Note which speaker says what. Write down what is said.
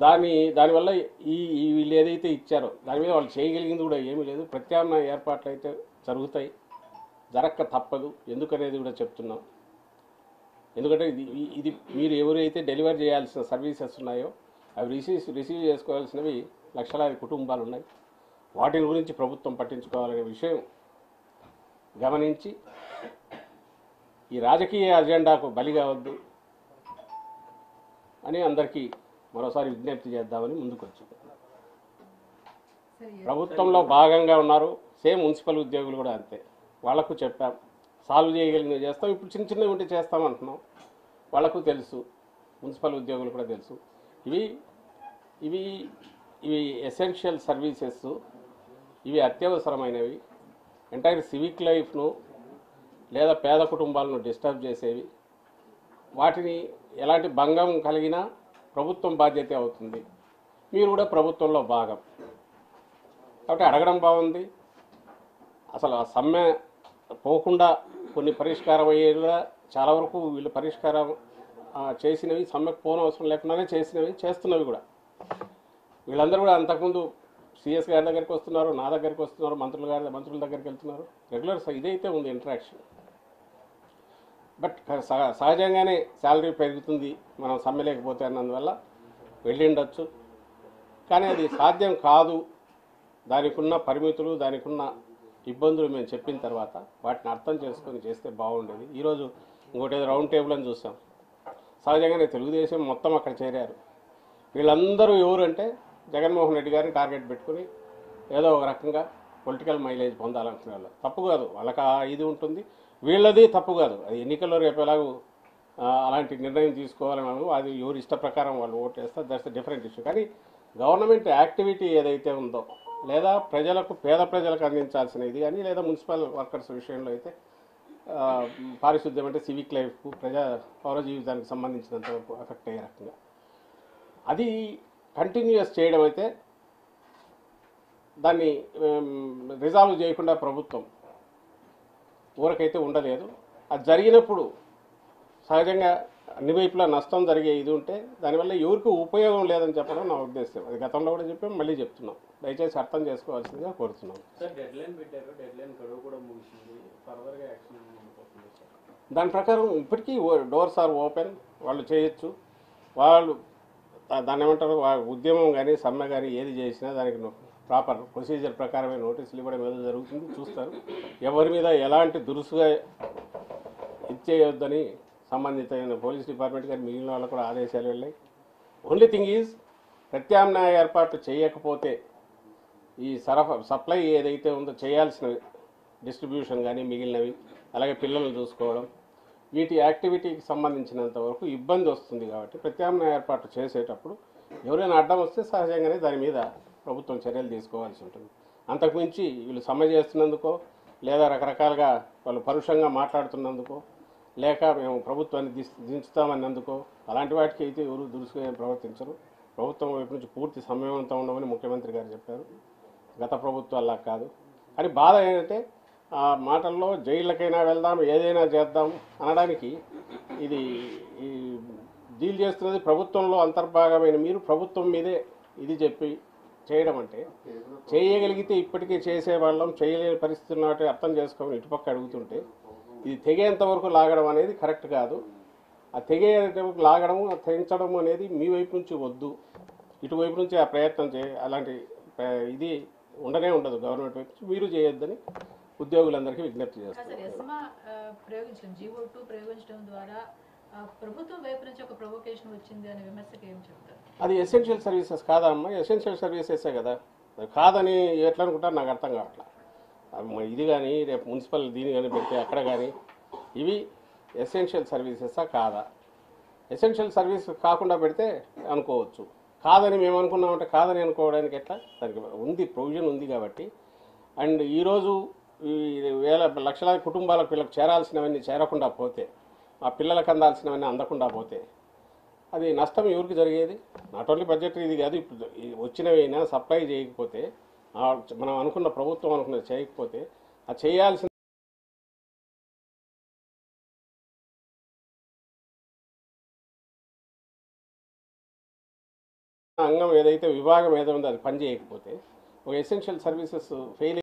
Speaker 1: దానివల్ల ఈ వీళ్ళు ఏదైతే ఇచ్చారో దాని మీద వాళ్ళు చేయగలిగింది కూడా ఏమీ లేదు. ప్రత్యామ్నాయ ఏర్పాట్లు అయితే జరుగుతాయి, జరక్క తప్పదు. ఎందుకనేది కూడా చెప్తున్నాం. ఎందుకంటే ఇది మీరు ఎవరైతే డెలివరీ చేయాల్సిన సర్వీసెస్ ఉన్నాయో అవి రిసీవ్ చేసుకోవాల్సినవి లక్షలాది కుటుంబాలు ఉన్నాయి. వాటి గురించి ప్రభుత్వం పట్టించుకోవాలనే విషయం గమనించి ఈ రాజకీయ అజెండాకు బలి కావద్దు అని అందరికీ మరోసారి విజ్ఞప్తి చేద్దామని ముందుకు వచ్చింది. ప్రభుత్వంలో భాగంగా ఉన్నారు, సేమ్ మున్సిపల్ ఉద్యోగులు కూడా అంతే. వాళ్లకు చెప్పాం, సాల్వ్ చేయగలిగినవి చేస్తాం. ఇప్పుడు చిన్న చిన్నవి ఉంటే చేస్తామంటున్నాం. వాళ్లకు తెలుసు, మున్సిపల్ ఉద్యోగులు కూడా తెలుసు. ఇవి ఇవి ఇవి ఎసెన్షియల్ సర్వీసెస్, ఇవి అత్యవసరమైనవి. ఎంటైర్ సివిక్ లైఫ్ను లేదా పేద కుటుంబాలను డిస్టర్బ్ చేసేవి. వాటిని ఎలాంటి భంగం కలిగినా ప్రభుత్వం బాధ్యత అవుతుంది. మీరు కూడా ప్రభుత్వంలో భాగం కాబట్టి అడగడం బాగుంది. అసలు ఆ సమ్మె పోకుండా కొన్ని పరిష్కారం అయ్యేలా చాలా వరకు వీళ్ళు పరిష్కారం చేసినవి, సమ్మెకు పోనవసరం లేకుండానే చేసినవి, చేస్తున్నవి కూడా. వీళ్ళందరూ కూడా అంతకుముందు సిఎస్ గారి దగ్గరికి వస్తున్నారు, నా దగ్గరికి వస్తున్నారు, మంత్రుల దగ్గరికి వెళ్తున్నారు. రెగ్యులర్ ఇదైతే ఉంది ఇంటరాక్షన్. బట్ సహజంగానే శాలరీ పెరుగుతుంది మనం సమ్మె లేకపోతే అన్నందువల్ల వెళ్ళిండొచ్చు. కానీ అది సాధ్యం కాదు. దానికి ఉన్న పరిమితులు, దానికి ఉన్న ఇబ్బందులు మేము చెప్పిన తర్వాత వాటిని అర్థం చేసుకొని చేస్తే బాగుండేది. ఈరోజు ఇంకోటి రౌండ్ టేబుల్ అని చూసాం. సహజంగానే తెలుగుదేశం మొత్తం అక్కడ చేరారు. వీళ్ళందరూ ఎవరు అంటే జగన్మోహన్ రెడ్డి గారిని టార్గెట్ పెట్టుకుని ఏదో ఒక రకంగా పొలిటికల్ మైలేజ్ పొందాలనుకునే వాళ్ళు. తప్పు కాదు, వాళ్ళకి ఇది ఉంటుంది, వీళ్ళది తప్పు కాదు. అది ఎన్నికల్లో రేపు ఎలాగూ అలాంటి నిర్ణయం తీసుకోవాలని అది ఎవరి ఇష్ట ప్రకారం వాళ్ళు ఓటు వేస్తారు, దట్స్ డిఫరెంట్ ఇష్యూ. కానీ గవర్నమెంట్ యాక్టివిటీ ఏదైతే ఉందో లేదా ప్రజలకు, పేద ప్రజలకు అందించాల్సిన ఇది కానీ, లేదా మున్సిపల్ వర్కర్స్ విషయంలో అయితే పారిశుద్ధ్యం అంటే సివిక్ లైఫ్కు, పౌర జీవితానికి సంబంధించినంత వరకు ఎఫెక్ట్ అయ్యే రకంగా అది కంటిన్యూస్ చేయడం అయితే దాన్ని రిజాల్వ్ చేయకుండా ప్రభుత్వం ఊరకైతే ఉండలేదు. అది జరిగినప్పుడు సహజంగా అన్ని వైపులా నష్టం జరిగే ఇది ఉంటే దానివల్ల ఎవరికి ఉపయోగం లేదని చెప్పడం నా ఉద్దేశం. అది గతంలో కూడా చెప్పాం, మళ్ళీ చెప్తున్నాం. దయచేసి అర్థం చేసుకోవాల్సిందిగా కోరుతున్నాం. దాని ప్రకారం ఇప్పటికీ డోర్స్ ఆర్ ఓపెన్, వాళ్ళు చేయొచ్చు. వాళ్ళు దాన్ని ఏమంటారు, ఉద్యమం కానీ సమ్మె కానీ ఏది చేసినా దానికి ప్రాపర్ ప్రొసీజర్ ప్రకారమే నోటీసులు ఇవ్వడం ఏదో జరుగుతుంది, చూస్తారు. ఎవరి మీద ఎలాంటి దురుసుగా ఇచ్చేయొద్దని సంబంధిత పోలీస్ డిపార్ట్మెంట్ కానీ మిగిలిన వాళ్ళకు కూడా ఆదేశాలు వెళ్ళాయి. ఓన్లీ థింగ్ ఈజ్ ప్రత్యామ్నాయ ఏర్పాట్లు చేయకపోతే ఈ సప్లై ఏదైతే ఉందో చేయాల్సిన డిస్ట్రిబ్యూషన్ కానీ మిగిలినవి, అలాగే పిల్లలను చూసుకోవడం, వీటి యాక్టివిటీకి సంబంధించినంత వరకు ఇబ్బంది వస్తుంది. కాబట్టి ప్రత్యామ్నాయ ఏర్పాట్లు చేసేటప్పుడు ఎవరైనా అడ్డం వస్తే సహజంగానే దాని మీద ప్రభుత్వం చర్యలు తీసుకోవాల్సి ఉంటుంది. అంతకుమించి వీళ్ళు సమ్మె చేస్తున్నందుకో లేదా రకరకాలుగా వాళ్ళు పరుషంగా మాట్లాడుతున్నందుకో లేక మేము ప్రభుత్వాన్ని దించుతామన్నందుకో అలాంటి వాటికి అయితే ఎవరు దురుసుగా ప్రవర్తించరు. ప్రభుత్వం వైపు నుంచి పూర్తి సమయవంతం ఉండమని ముఖ్యమంత్రి గారు చెప్పారు. గత ప్రభుత్వాల్లా కాదు. కానీ బాధ ఏంటంటే ఆ మాటల్లో జైళ్ళకైనా వెళ్దాం, ఏదైనా చేద్దాం అనడానికి ఇది డీల్ చేస్తున్నది ప్రభుత్వంలో అంతర్భాగమైన మీరు ప్రభుత్వం మీదే ఇది చెప్పి చేయడం అంటే, చేయగలిగితే ఇప్పటికే చేసేవాళ్ళం, చేయలేని పరిస్థితి ఉన్నట్టు అర్థం చేసుకోమని ఇటుపక్క అడుగుతుంటే ఇది తెగేంతవరకు లాగడం అనేది కరెక్ట్ కాదు. ఆ తెగేంతవరకు లాగడం, తెంచడం అనేది మీ వైపు నుంచి వద్దు. ఇటువైపు నుంచి ఆ ప్రయత్నం అలాంటి ఇది ఉండనే ఉండదు. గవర్నమెంట్ వైపు నుంచి మీరు చేయొద్దని ఉద్యోగులందరికీ విజ్ఞప్తి చేస్తారు.
Speaker 2: ప్రభుత్వం వైపు నుంచి ఒక ప్రొవోకేషన్ వచ్చింది అనే విమర్శకు ఏం చెప్తారు?
Speaker 1: అది ఎసెన్షియల్ సర్వీసెస్ కాదమ్మా, ఎసెన్షియల్ సర్వీసెసే కదా. కాదని ఎట్లా అనుకుంటారు నాకు అర్థం కావట్లా. ఇది కానీ రేపు మున్సిపల్ దీని కానీ పెడితే అక్కడ కానీ ఇవి ఎసెన్షియల్ సర్వీసెసా కాదా? ఎసెన్షియల్ సర్వీస్ కాకుండా పెడితే అనుకోవచ్చు. కాదని మేము అనుకున్నామంటే కాదని అనుకోవడానికి ఎట్లా? దానికి ఉంది, ప్రొవిజన్ ఉంది కాబట్టి. అండ్ ఈరోజు ఈ లక్షలాది కుటుంబాలకు వీళ్ళకి చేరాల్సినవన్నీ చేరకుండా పోతే, ఆ పిల్లలకు అందాల్సినవన్నీ అందకుండా పోతే అది నష్టం ఎవరికి జరిగేది? నాట్ ఓన్లీ బడ్జెట్ ఇది కాదు, ఇప్పుడు వచ్చినవైనా సప్లై చేయకపోతే, మనం అనుకున్న ప్రభుత్వం అనుకున్నది చేయకపోతే ఆ చేయాల్సిన అంగం ఏదైతే విభాగం ఏదో ఉందో అది పని చేయకపోతే ఒక ఎసెన్షియల్ సర్వీసెస్ ఫెయిల్